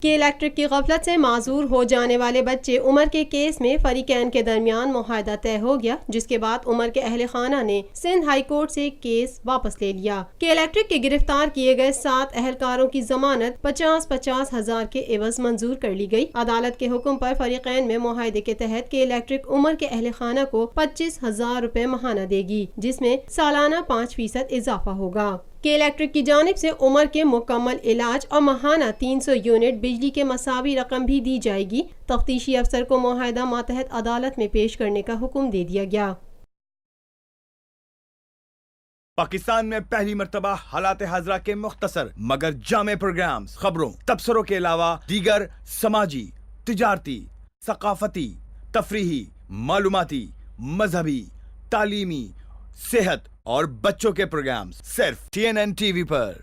کہ الیکٹرک کی غفلت سے معذور ہو جانے والے بچے عمر کے کیس میں فریقین کے درمیان معاہدہ طے ہو گیا، جس کے بعد عمر کے اہل خانہ نے سندھ ہائی کورٹ سے کیس واپس لے لیا کہ الیکٹرک کے گرفتار کیے گئے 7 اہلکاروں کی ضمانت 50,000 ہزار کے عوض منظور کر لی گئی۔ عدالت کے حکم پر فریقین میں معاہدے کے تحت کہ الیکٹرک عمر کے اہل خانہ کو 25,000 روپے ماہانہ دے گی، جس میں سالانہ 5% اضافہ ہوگا۔ کہ الیکٹرک کی جانب سے عمر کے مکمل علاج اور ماہانہ 300 یونٹ بجلی کے مساوی رقم بھی دی جائے گی۔ تفتیشی افسر کو معاہدہ ماتحت عدالت میں پیش کرنے کا حکم دے دیا گیا۔ پاکستان میں پہلی مرتبہ حالات حاضرہ کے مختصر مگر جامع پروگرامز، خبروں، تبصروں کے علاوہ دیگر سماجی، تجارتی، ثقافتی، تفریحی، معلوماتی، مذہبی، تعلیمی، صحت اور بچوں کے پروگرامز صرف TNN TV پر۔